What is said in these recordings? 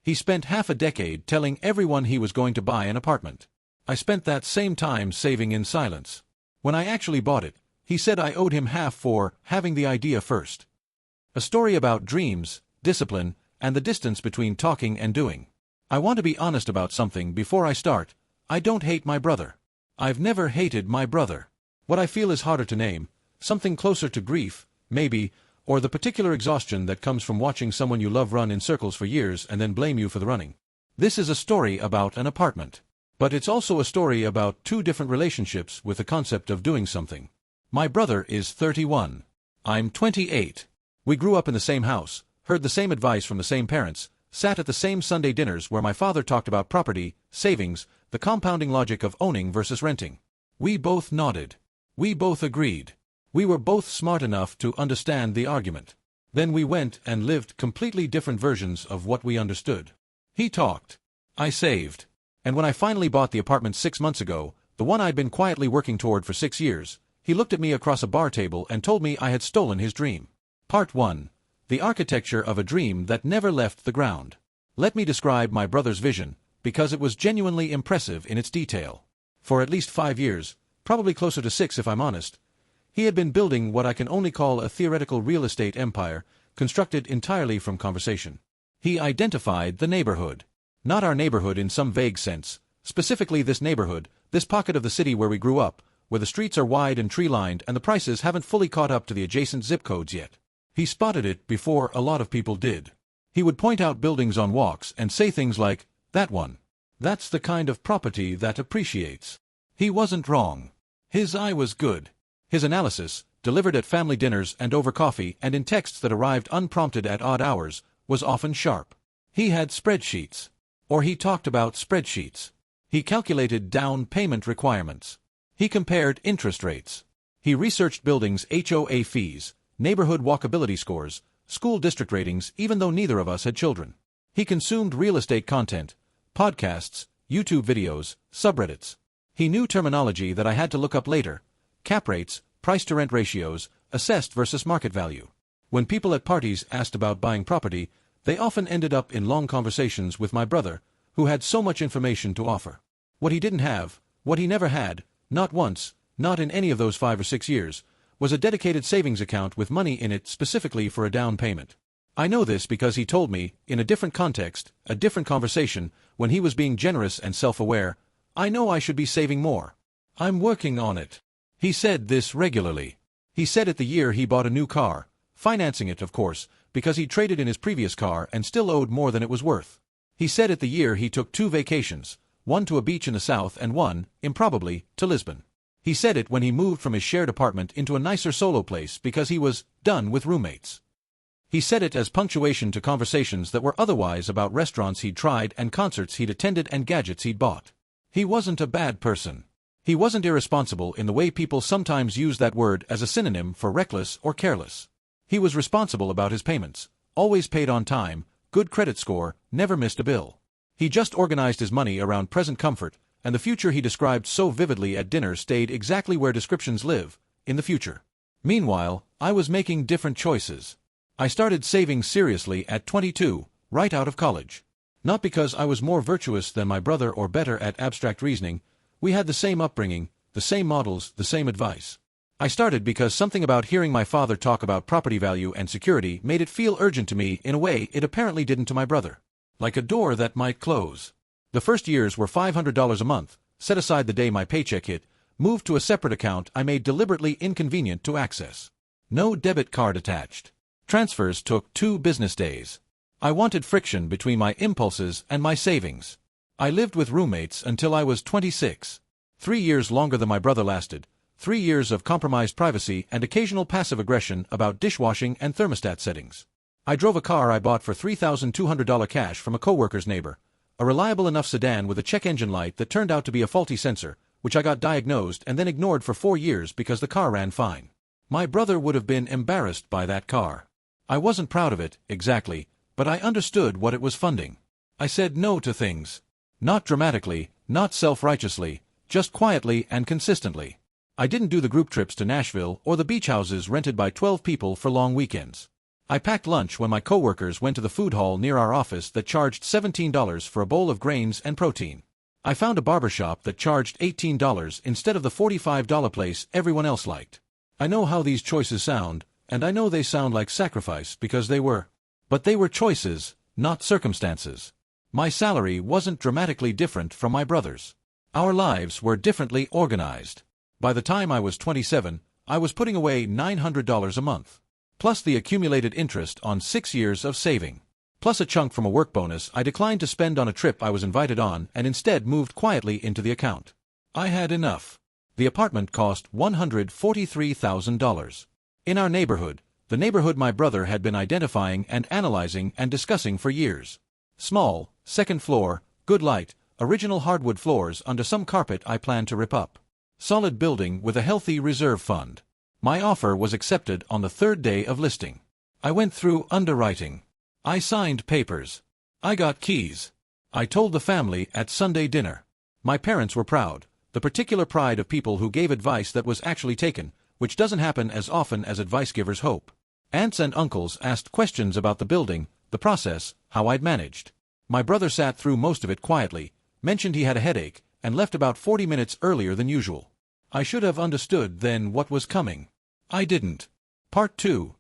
He spent half a decade telling everyone he was going to buy an apartment. I spent that same time saving in silence. When I actually bought it, he said I owed him half for having the idea first. A story about dreams, discipline, and the distance between talking and doing. I want to be honest about something before I start. I don't hate my brother. I've never hated my brother. What I feel is harder to name, something closer to grief, maybe, or the particular exhaustion that comes from watching someone you love run in circles for years and then blame you for the running. This is a story about an apartment. But it's also a story about two different relationships with the concept of doing something. My brother is 31. I'm 28. We grew up in the same house, heard the same advice from the same parents, sat at the same Sunday dinners where my father talked about property, savings, the compounding logic of owning versus renting. We both nodded. We both agreed. We were both smart enough to understand the argument. Then we went and lived completely different versions of what we understood. He talked. I saved. And when I finally bought the apartment 6 months ago, the one I'd been quietly working toward for 6 years, he looked at me across a bar table and told me I had stolen his dream. Part 1. The architecture of a dream that never left the ground. Let me describe my brother's vision, because it was genuinely impressive in its detail. For at least 5 years, probably closer to 6 if I'm honest, he had been building what I can only call a theoretical real estate empire, constructed entirely from conversation. He identified the neighborhood. Not our neighborhood in some vague sense, specifically this neighborhood, this pocket of the city where we grew up, where the streets are wide and tree-lined and the prices haven't fully caught up to the adjacent zip codes yet. He spotted it before a lot of people did. He would point out buildings on walks and say things like, "That one. That's the kind of property that appreciates." He wasn't wrong. His eye was good. His analysis, delivered at family dinners and over coffee and in texts that arrived unprompted at odd hours, was often sharp. He had spreadsheets. Or he talked about spreadsheets. He calculated down payment requirements. He compared interest rates. He researched buildings' HOA fees, neighborhood walkability scores, school district ratings, even though neither of us had children. He consumed real estate content, podcasts, YouTube videos, subreddits. He knew terminology that I had to look up later: cap rates, price-to-rent ratios, assessed versus market value. When people at parties asked about buying property, they often ended up in long conversations with my brother, who had so much information to offer. What he didn't have, what he never had, not once, not in any of those 5 or 6 years, was a dedicated savings account with money in it specifically for a down payment. I know this because he told me, in a different context, a different conversation, when he was being generous and self-aware, "I know I should be saving more. I'm working on it." He said this regularly. He said it the year he bought a new car, financing it, of course, because he traded in his previous car and still owed more than it was worth. He said it the year he took 2 vacations, one to a beach in the south and one, improbably, to Lisbon. He said it when he moved from his shared apartment into a nicer solo place because he was done with roommates. He said it as punctuation to conversations that were otherwise about restaurants he'd tried and concerts he'd attended and gadgets he'd bought. He wasn't a bad person. He wasn't irresponsible in the way people sometimes use that word as a synonym for reckless or careless. He was responsible about his payments, always paid on time, good credit score, never missed a bill. He just organized his money around present comfort, and the future he described so vividly at dinner stayed exactly where descriptions live, in the future. Meanwhile, I was making different choices. I started saving seriously at 22, right out of college. Not because I was more virtuous than my brother or better at abstract reasoning. We had the same upbringing, the same models, the same advice. I started because something about hearing my father talk about property value and security made it feel urgent to me in a way it apparently didn't to my brother. Like a door that might close. The first years were $500 a month, set aside the day my paycheck hit, moved to a separate account I made deliberately inconvenient to access. No debit card attached. Transfers took 2 business days. I wanted friction between my impulses and my savings. I lived with roommates until I was 26. 3 years longer than my brother lasted. 3 years of compromised privacy and occasional passive aggression about dishwashing and thermostat settings. I drove a car I bought for $3,200 cash from a coworker's neighbor, a reliable enough sedan with a check engine light that turned out to be a faulty sensor, which I got diagnosed and then ignored for 4 years because the car ran fine. My brother would have been embarrassed by that car. I wasn't proud of it, exactly, but I understood what it was funding. I said no to things. Not dramatically, not self-righteously, just quietly and consistently. I didn't do the group trips to Nashville or the beach houses rented by 12 people for long weekends. I packed lunch when my coworkers went to the food hall near our office that charged $17 for a bowl of grains and protein. I found a barbershop that charged $18 instead of the $45 place everyone else liked. I know how these choices sound, and I know they sound like sacrifice because they were. But they were choices, not circumstances. My salary wasn't dramatically different from my brother's. Our lives were differently organized. By the time I was 27, I was putting away $900 a month, plus the accumulated interest on 6 years of saving, plus a chunk from a work bonus I declined to spend on a trip I was invited on and instead moved quietly into the account. I had enough. The apartment cost $143,000. In our neighborhood, the neighborhood my brother had been identifying and analyzing and discussing for years. Small, second floor, good light, original hardwood floors under some carpet I planned to rip up. Solid building with a healthy reserve fund. My offer was accepted on the third day of listing. I went through underwriting. I signed papers. I got keys. I told the family at Sunday dinner. My parents were proud, the particular pride of people who gave advice that was actually taken, which doesn't happen as often as advice givers hope. Aunts and uncles asked questions about the building, the process, how I'd managed. My brother sat through most of it quietly, mentioned he had a headache, and left about 40 minutes earlier than usual. I should have understood then what was coming. I didn't. Part 2.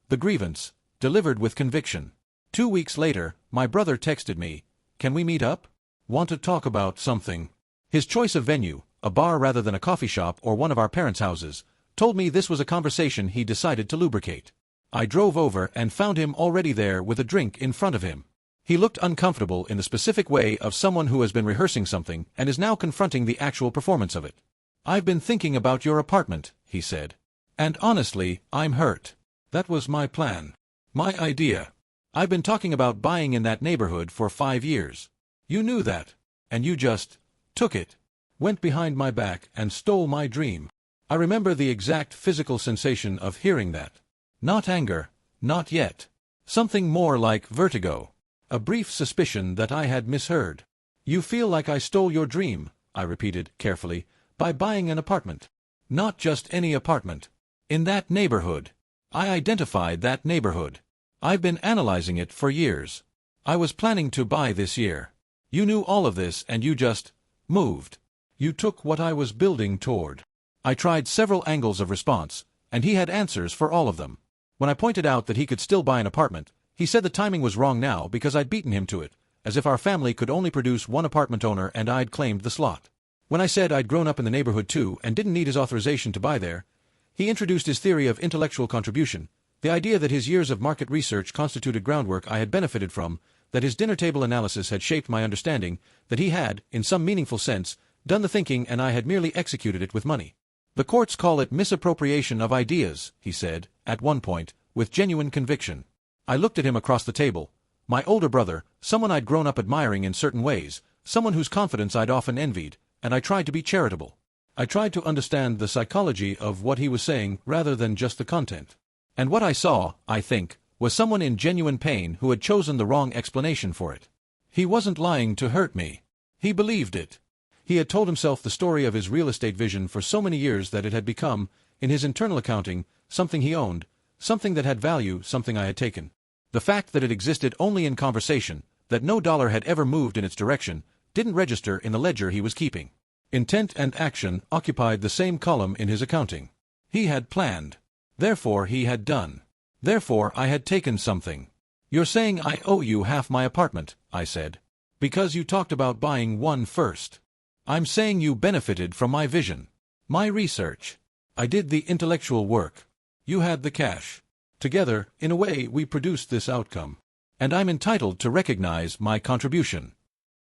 The grievance, delivered with conviction. 2 weeks later, my brother texted me, "Can we meet up? Want to talk about something?" His choice of venue, a bar rather than a coffee shop or one of our parents' houses, told me this was a conversation he decided to lubricate. I drove over and found him already there with a drink in front of him. He looked uncomfortable in the specific way of someone who has been rehearsing something and is now confronting the actual performance of it. "I've been thinking about your apartment," he said. "And honestly, I'm hurt. That was my plan. My idea. I've been talking about buying in that neighborhood for 5 years. You knew that. And you just took it. Went behind my back and stole my dream." I remember the exact physical sensation of hearing that. Not anger, not yet. Something more like vertigo. A brief suspicion that I had misheard. "You feel like I stole your dream," I repeated, carefully, "by buying an apartment. Not just any apartment. In that neighborhood. I identified that neighborhood. I've been analyzing it for years. I was planning to buy this year. You knew all of this and you just moved. You took what I was building toward." I tried several angles of response, and he had answers for all of them. When I pointed out that he could still buy an apartment, he said the timing was wrong now because I'd beaten him to it, as if our family could only produce one apartment owner and I'd claimed the slot. When I said I'd grown up in the neighborhood too and didn't need his authorization to buy there, he introduced his theory of intellectual contribution, the idea that his years of market research constituted groundwork I had benefited from, that his dinner table analysis had shaped my understanding, that he had, in some meaningful sense, done the thinking and I had merely executed it with money. "The courts call it misappropriation of ideas," he said, at one point, with genuine conviction. I looked at him across the table. My older brother, someone I'd grown up admiring in certain ways, someone whose confidence I'd often envied, and I tried to be charitable. I tried to understand the psychology of what he was saying rather than just the content. And what I saw, I think, was someone in genuine pain who had chosen the wrong explanation for it. He wasn't lying to hurt me. He believed it. He had told himself the story of his real estate vision for so many years that it had become, in his internal accounting, something he owned, something that had value, something I had taken. The fact that it existed only in conversation, that no dollar had ever moved in its direction, didn't register in the ledger he was keeping. Intent and action occupied the same column in his accounting. He had planned. Therefore he had done. Therefore I had taken something. "You're saying I owe you half my apartment," I said. "Because you talked about buying one first. I'm saying you benefited from my vision. My research. I did the intellectual work. You had the cash. Together, in a way, we produced this outcome. And I'm entitled to recognize my contribution."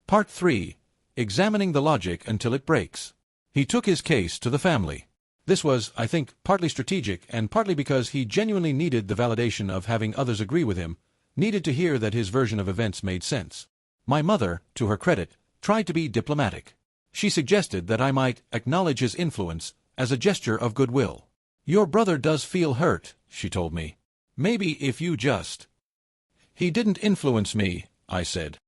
Part 3. Examining the logic until it breaks. He took his case to the family. This was, I think, partly strategic and partly because he genuinely needed the validation of having others agree with him, needed to hear that his version of events made sense. My mother, to her credit, tried to be diplomatic. She suggested that I might acknowledge his influence as a gesture of goodwill. "Your brother does feel hurt," she told me. "Maybe if you just—" "He didn't influence me," I said.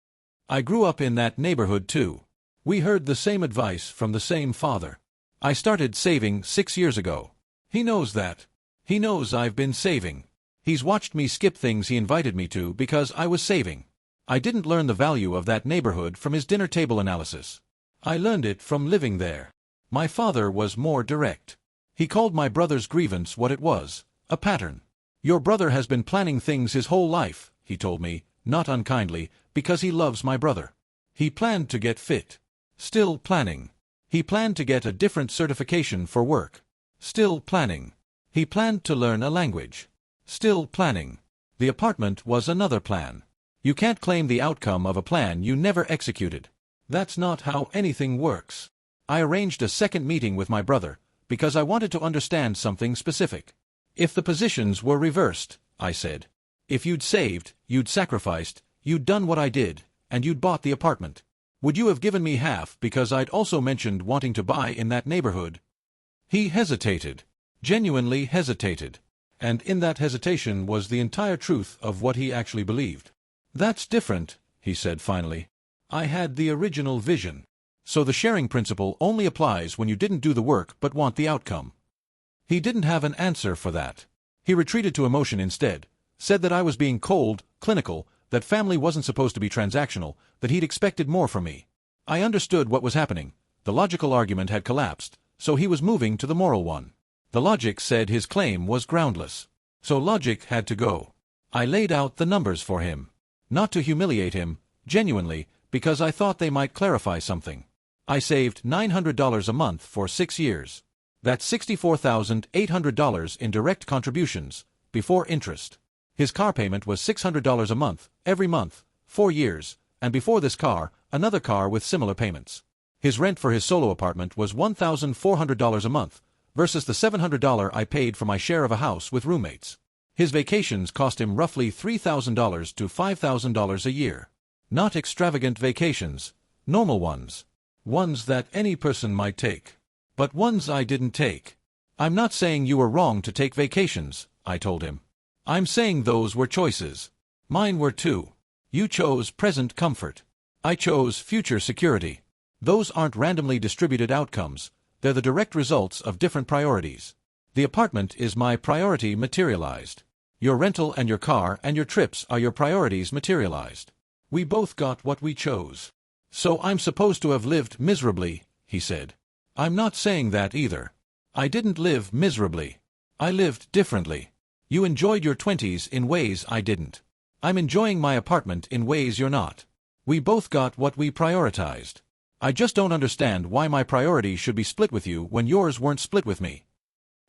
"I grew up in that neighborhood too. We heard the same advice from the same father. I started saving 6 years ago. He knows that. He knows I've been saving. He's watched me skip things he invited me to because I was saving. I didn't learn the value of that neighborhood from his dinner table analysis. I learned it from living there. My father was more direct. He called my brother's grievance what it was, a pattern. Your brother has been planning things his whole life, he told me, not unkindly, because he loves my brother. He planned to get fit. Still planning. He planned to get a different certification for work. Still planning. He planned to learn a language. Still planning. The apartment was another plan. You can't claim the outcome of a plan you never executed. That's not how anything works. I arranged a second meeting with my brother, because I wanted to understand something specific. If the positions were reversed, I said. If you'd saved, you'd sacrificed, you'd done what I did, and you'd bought the apartment. Would you have given me half because I'd also mentioned wanting to buy in that neighborhood? He hesitated. Genuinely hesitated. And in that hesitation was the entire truth of what he actually believed. That's different, he said finally. I had the original vision. So the sharing principle only applies when you didn't do the work but want the outcome. He didn't have an answer for that. He retreated to emotion instead, said that I was being cold, clinical, that family wasn't supposed to be transactional, that he'd expected more from me. I understood what was happening. The logical argument had collapsed, so he was moving to the moral one. The logic said his claim was groundless. So logic had to go. I laid out the numbers for him. Not to humiliate him, genuinely, because I thought they might clarify something. I saved $900 a month for 6 years. That's $64,800 in direct contributions, before interest. His car payment was $600 a month, every month, 4 years, and before this car, another car with similar payments. His rent for his solo apartment was $1,400 a month, versus the $700 I paid for my share of a house with roommates. His vacations cost him roughly $3,000 to $5,000 a year. Not extravagant vacations, normal ones. Ones that any person might take. But ones I didn't take. I'm not saying you were wrong to take vacations, I told him. I'm saying those were choices. Mine were too. You chose present comfort. I chose future security. Those aren't randomly distributed outcomes. They're the direct results of different priorities. The apartment is my priority materialized. Your rental and your car and your trips are your priorities materialized. We both got what we chose. So I'm supposed to have lived miserably, he said. I'm not saying that either. I didn't live miserably. I lived differently. You enjoyed your 20s in ways I didn't. I'm enjoying my apartment in ways you're not. We both got what we prioritized. I just don't understand why my priorities should be split with you when yours weren't split with me.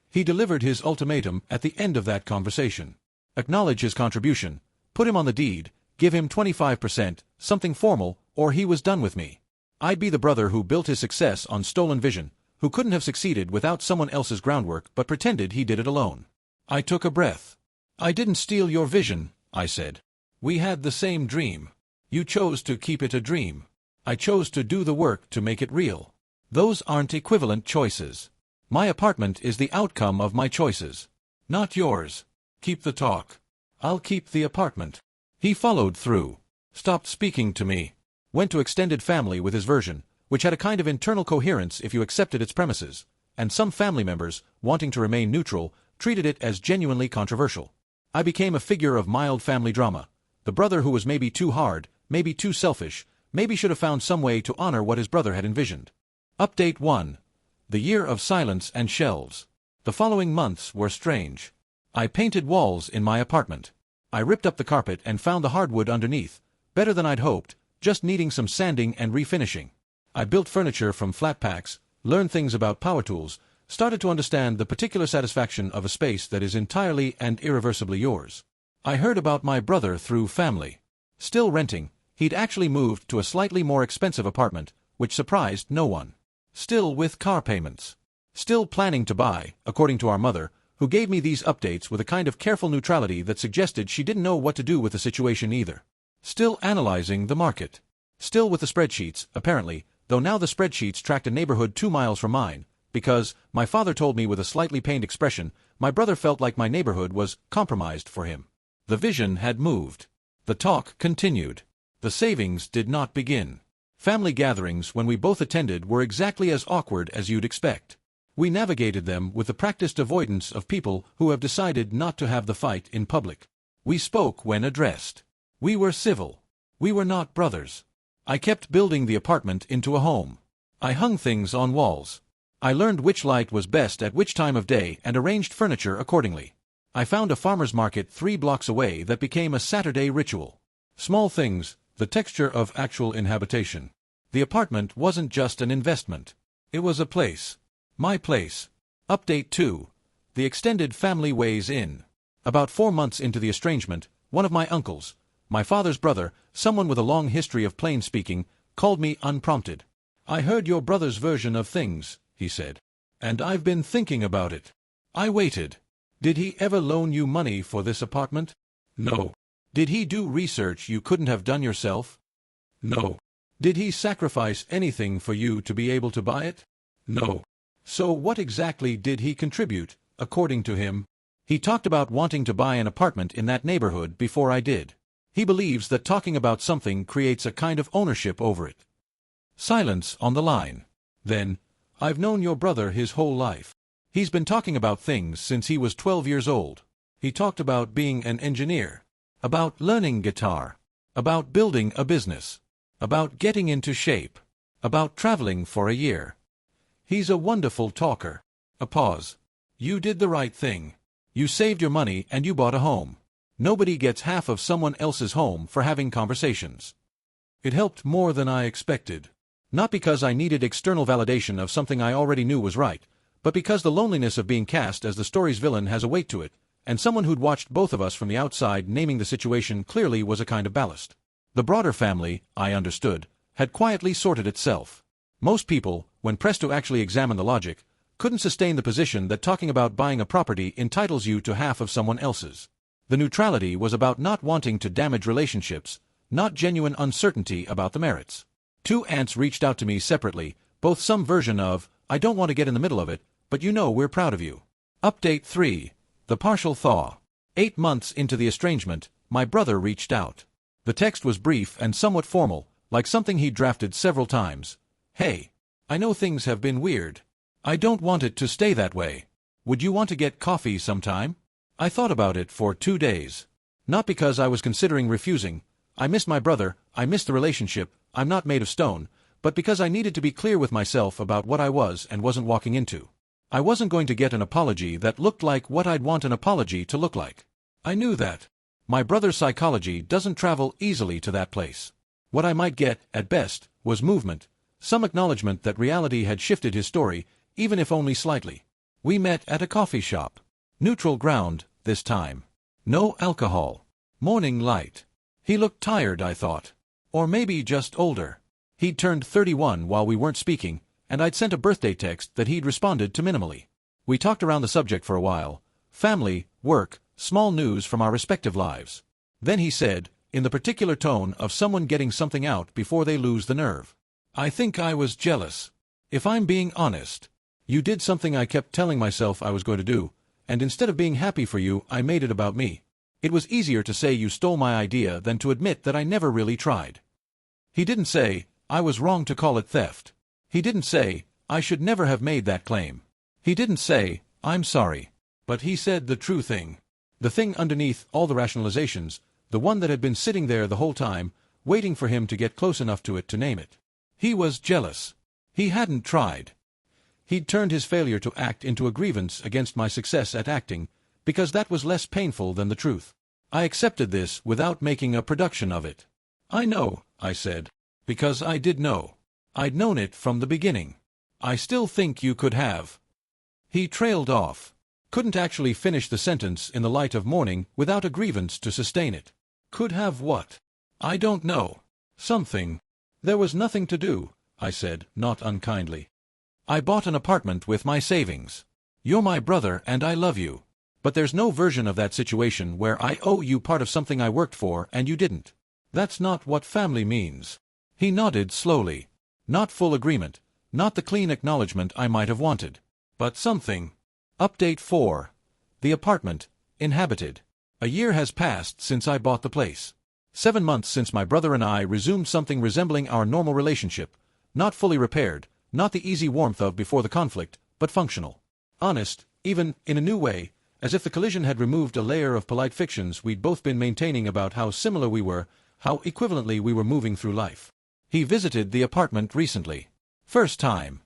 He delivered his ultimatum at the end of that conversation. Acknowledge his contribution, put him on the deed, give him 25%, something formal, or he was done with me. I'd be the brother who built his success on stolen vision, who couldn't have succeeded without someone else's groundwork but pretended he did it alone. I took a breath. I didn't steal your vision, I said. We had the same dream. You chose to keep it a dream. I chose to do the work to make it real. Those aren't equivalent choices. My apartment is the outcome of my choices. Not yours. Keep the talk. I'll keep the apartment. He followed through. Stopped speaking to me. Went to extended family with his version, which had a kind of internal coherence if you accepted its premises, and some family members, wanting to remain neutral, treated it as genuinely controversial. I became a figure of mild family drama, the brother who was maybe too hard, maybe too selfish, maybe should have found some way to honor what his brother had envisioned. Update 1. The year of silence and shelves. The following months were strange. I painted walls in my apartment. I ripped up the carpet and found the hardwood underneath, better than I'd hoped, just needing some sanding and refinishing. I built furniture from flat packs, learned things about power tools, started to understand the particular satisfaction of a space that is entirely and irreversibly yours. I heard about my brother through family. Still renting, he'd actually moved to a slightly more expensive apartment, which surprised no one. Still with car payments. Still planning to buy, according to our mother, who gave me these updates with a kind of careful neutrality that suggested she didn't know what to do with the situation either. Still analyzing the market. Still with the spreadsheets, apparently, though now the spreadsheets tracked a neighborhood 2 miles from mine, because, my father told me with a slightly pained expression, my brother felt like my neighborhood was compromised for him. The vision had moved. The talk continued. The savings did not begin. Family gatherings when we both attended were exactly as awkward as you'd expect. We navigated them with the practiced avoidance of people who have decided not to have the fight in public. We spoke when addressed. We were civil. We were not brothers. I kept building the apartment into a home. I hung things on walls. I learned which light was best at which time of day and arranged furniture accordingly. I found a farmer's market 3 blocks away that became a Saturday ritual. Small things, the texture of actual inhabitation. The apartment wasn't just an investment. It was a place. My place. Update 2. The extended family weighs in. About 4 months into the estrangement, one of my uncles, my father's brother, someone with a long history of plain speaking, called me unprompted. "I heard your brother's version of things," he said, "and I've been thinking about it." I waited. Did he ever loan you money for this apartment? No. Did he do research you couldn't have done yourself? No. Did he sacrifice anything for you to be able to buy it? No. So what exactly did he contribute, according to him? He talked about wanting to buy an apartment in that neighborhood before I did. He believes that talking about something creates a kind of ownership over it. Silence on the line. Then, "I've known your brother his whole life. He's been talking about things since he was 12 years old. He talked about being an engineer, about learning guitar, about building a business, about getting into shape, about traveling for a year. He's a wonderful talker." A pause. "You did the right thing. You saved your money and you bought a home. Nobody gets half of someone else's home for having conversations." It helped more than I expected. Not because I needed external validation of something I already knew was right, but because the loneliness of being cast as the story's villain has a weight to it, and someone who'd watched both of us from the outside naming the situation clearly was a kind of ballast. The broader family, I understood, had quietly sorted itself. Most people, when pressed to actually examine the logic, couldn't sustain the position that talking about buying a property entitles you to half of someone else's. The neutrality was about not wanting to damage relationships, not genuine uncertainty about the merits. 2 aunts reached out to me separately, both some version of, "I don't want to get in the middle of it, but you know we're proud of you." Update 3. The partial thaw. 8 months into the estrangement, my brother reached out. The text was brief and somewhat formal, like something he'd drafted several times. "Hey, I know things have been weird. I don't want it to stay that way. Would you want to get coffee sometime?" I thought about it for 2 days. Not because I was considering refusing. I missed my brother, I missed the relationship, I'm not made of stone, but because I needed to be clear with myself about what I was and wasn't walking into. I wasn't going to get an apology that looked like what I'd want an apology to look like. I knew that. My brother's psychology doesn't travel easily to that place. What I might get, at best, was movement, some acknowledgement that reality had shifted his story, even if only slightly. We met at a coffee shop. Neutral ground, this time. No alcohol. Morning light. He looked tired, I thought. Or maybe just older. He'd turned 31 while we weren't speaking, and I'd sent a birthday text that he'd responded to minimally. We talked around the subject for a while. Family, work, small news from our respective lives. Then he said, in the particular tone of someone getting something out before they lose the nerve, "I think I was jealous. If I'm being honest. You did something I kept telling myself I was going to do, and instead of being happy for you, I made it about me. It was easier to say you stole my idea than to admit that I never really tried." He didn't say, "I was wrong to call it theft." He didn't say, "I should never have made that claim." He didn't say, "I'm sorry." But he said the true thing. The thing underneath all the rationalizations, the one that had been sitting there the whole time, waiting for him to get close enough to it to name it. He was jealous. He hadn't tried. He'd turned his failure to act into a grievance against my success at acting, because that was less painful than the truth. I accepted this without making a production of it. "I know," I said. Because I did know. I'd known it from the beginning. "I still think you could have." He trailed off. Couldn't actually finish the sentence in the light of morning without a grievance to sustain it. Could have what? I don't know. Something. "There was nothing to do," I said, not unkindly. "I bought an apartment with my savings. You're my brother and I love you. But there's no version of that situation where I owe you part of something I worked for and you didn't. That's not what family means." He nodded slowly. Not full agreement, not the clean acknowledgement I might have wanted. But something. Update 4. The apartment, inhabited. A year has passed since I bought the place. 7 months since my brother and I resumed something resembling our normal relationship, not fully repaired, not the easy warmth of before the conflict, but functional. Honest, even in a new way, as if the collision had removed a layer of polite fictions we'd both been maintaining about how similar we were, how equivalently we were moving through life. He visited the apartment recently. First time.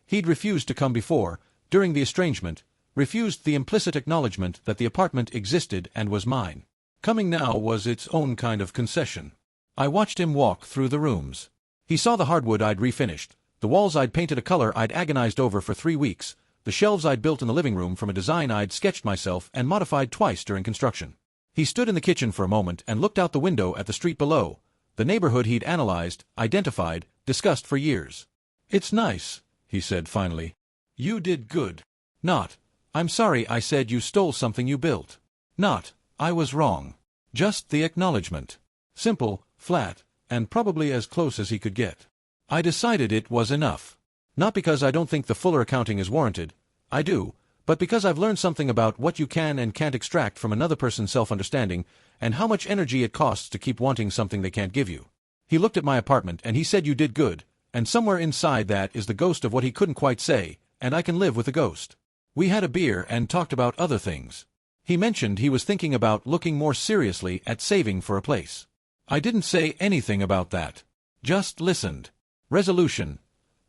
He'd refused to come before, during the estrangement, refused the implicit acknowledgement that the apartment existed and was mine. Coming now was its own kind of concession. I watched him walk through the rooms. He saw the hardwood I'd refinished, the walls I'd painted a color I'd agonized over for 3 weeks, the shelves I'd built in the living room from a design I'd sketched myself and modified twice during construction. He stood in the kitchen for a moment and looked out the window at the street below, the neighborhood he'd analyzed, identified, discussed for years. "It's nice," he said finally. "You did good." Not, "I'm sorry I said you stole something you built." Not, "I was wrong." Just the acknowledgement. Simple, flat, and probably as close as he could get. I decided it was enough. Not because I don't think the fuller accounting is warranted, I do, but because I've learned something about what you can and can't extract from another person's self-understanding, and how much energy it costs to keep wanting something they can't give you. He looked at my apartment and he said you did good, and somewhere inside that is the ghost of what he couldn't quite say, and I can live with the ghost. We had a beer and talked about other things. He mentioned he was thinking about looking more seriously at saving for a place. I didn't say anything about that. Just listened. Resolution.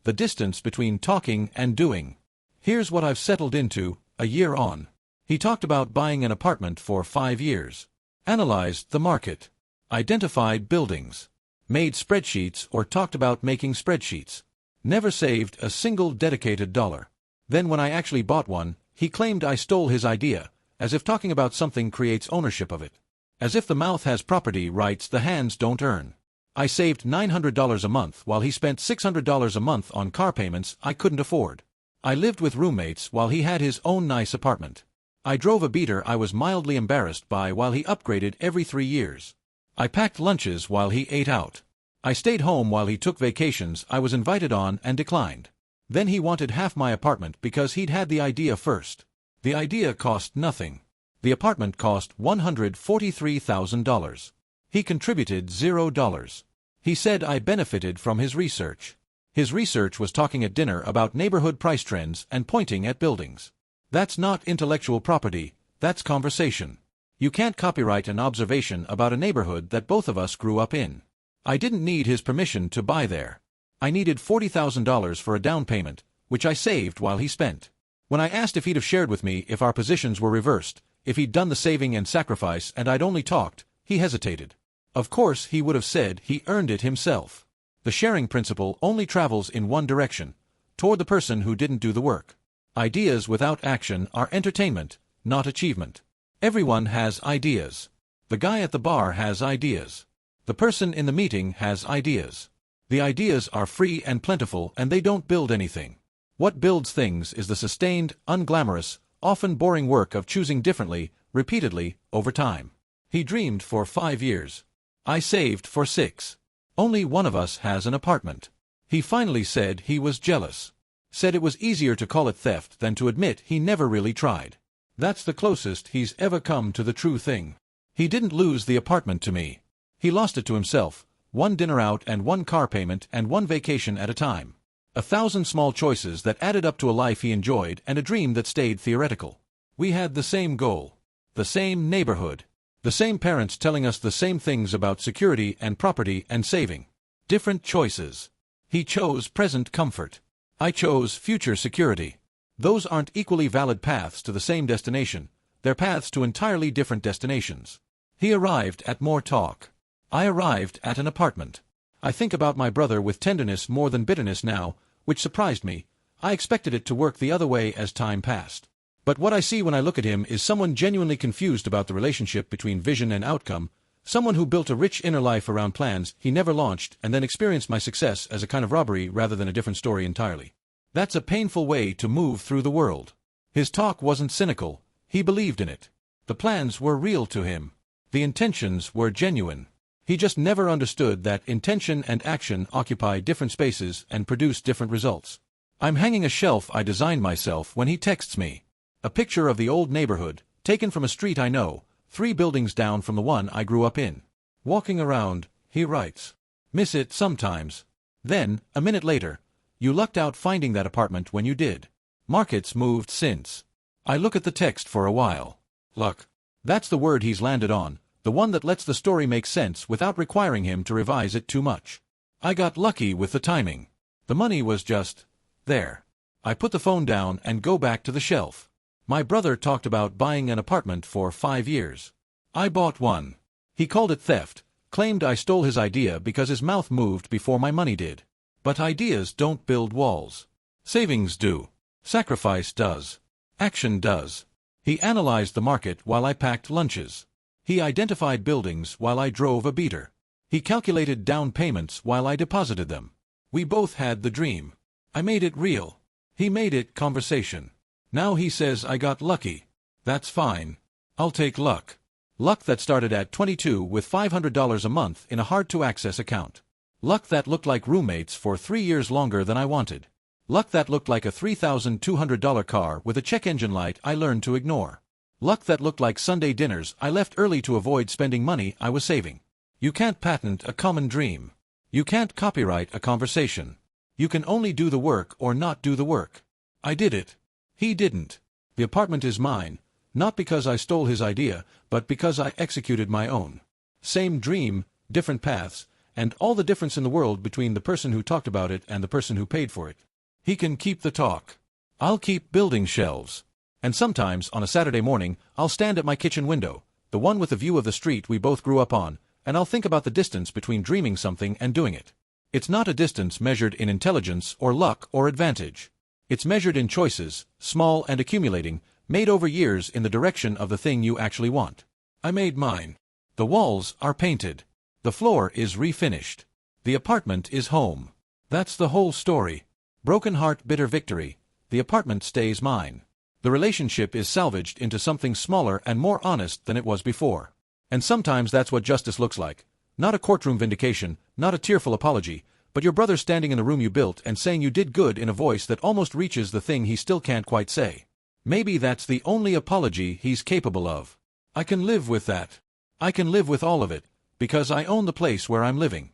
The distance between talking and doing. Here's what I've settled into, a year on. He talked about buying an apartment for 5 years. Analyzed the market. Identified buildings. Made spreadsheets or talked about making spreadsheets. Never saved a single dedicated dollar. Then when I actually bought one, he claimed I stole his idea, as if talking about something creates ownership of it. As if the mouth has property rights the hands don't earn. I saved $900 a month while he spent $600 a month on car payments I couldn't afford. I lived with roommates while he had his own nice apartment. I drove a beater I was mildly embarrassed by while he upgraded every 3 years. I packed lunches while he ate out. I stayed home while he took vacations I was invited on and declined. Then he wanted half my apartment because he'd had the idea first. The idea cost nothing. The apartment cost $143,000. He contributed $0. He said I benefited from his research. His research was talking at dinner about neighborhood price trends and pointing at buildings. That's not intellectual property, that's conversation. You can't copyright an observation about a neighborhood that both of us grew up in. I didn't need his permission to buy there. I needed $40,000 for a down payment, which I saved while he spent. When I asked if he'd have shared with me if our positions were reversed, if he'd done the saving and sacrifice and I'd only talked, he hesitated. Of course he would have said he earned it himself. The sharing principle only travels in one direction, toward the person who didn't do the work. Ideas without action are entertainment, not achievement. Everyone has ideas. The guy at the bar has ideas. The person in the meeting has ideas. The ideas are free and plentiful and they don't build anything. What builds things is the sustained, unglamorous, often boring work of choosing differently, repeatedly, over time. He dreamed for 5 years. I saved for 6. Only one of us has an apartment. He finally said he was jealous. Said it was easier to call it theft than to admit he never really tried. That's the closest he's ever come to the true thing. He didn't lose the apartment to me. He lost it to himself, one dinner out and one car payment and one vacation at a time. 1,000 small choices that added up to a life he enjoyed and a dream that stayed theoretical. We had the same goal. The same neighborhood. The same parents telling us the same things about security and property and saving. Different choices. He chose present comfort. I chose future security. Those aren't equally valid paths to the same destination. They're paths to entirely different destinations. He arrived at more talk. I arrived at an apartment. I think about my brother with tenderness more than bitterness now, which surprised me. I expected it to work the other way as time passed. But what I see when I look at him is someone genuinely confused about the relationship between vision and outcome, someone who built a rich inner life around plans he never launched and then experienced my success as a kind of robbery rather than a different story entirely. That's a painful way to move through the world. His talk wasn't cynical. He believed in it. The plans were real to him. The intentions were genuine. He just never understood that intention and action occupy different spaces and produce different results. I'm hanging a shelf I designed myself when he texts me. A picture of the old neighborhood, taken from a street I know, 3 buildings down from the one I grew up in. Walking around, he writes. Miss it sometimes. Then, a minute later, you lucked out finding that apartment when you did. Markets moved since. I look at the text for a while. Luck. That's the word he's landed on, the one that lets the story make sense without requiring him to revise it too much. I got lucky with the timing. The money was just there. I put the phone down and go back to the shelf. My brother talked about buying an apartment for 5 years. I bought one. He called it theft, claimed I stole his idea because his mouth moved before my money did. But ideas don't build walls. Savings do. Sacrifice does. Action does. He analyzed the market while I packed lunches. He identified buildings while I drove a beater. He calculated down payments while I deposited them. We both had the dream. I made it real. He made it conversation. Now he says I got lucky. That's fine. I'll take luck. Luck that started at 22 with $500 a month in a hard-to-access account. Luck that looked like roommates for 3 years longer than I wanted. Luck that looked like a $3,200 car with a check engine light I learned to ignore. Luck that looked like Sunday dinners I left early to avoid spending money I was saving. You can't patent a common dream. You can't copyright a conversation. You can only do the work or not do the work. I did it. He didn't. The apartment is mine, not because I stole his idea, but because I executed my own. Same dream, different paths, and all the difference in the world between the person who talked about it and the person who paid for it. He can keep the talk. I'll keep building shelves. And sometimes, on a Saturday morning, I'll stand at my kitchen window, the one with the view of the street we both grew up on, and I'll think about the distance between dreaming something and doing it. It's not a distance measured in intelligence or luck or advantage. It's measured in choices, small and accumulating, made over years in the direction of the thing you actually want. I made mine. The walls are painted. The floor is refinished. The apartment is home. That's the whole story. Broken heart, bitter victory. The apartment stays mine. The relationship is salvaged into something smaller and more honest than it was before. And sometimes that's what justice looks like. Not a courtroom vindication, not a tearful apology, but your brother standing in the room you built and saying you did good in a voice that almost reaches the thing he still can't quite say. Maybe that's the only apology he's capable of. I can live with that. I can live with all of it, because I own the place where I'm living.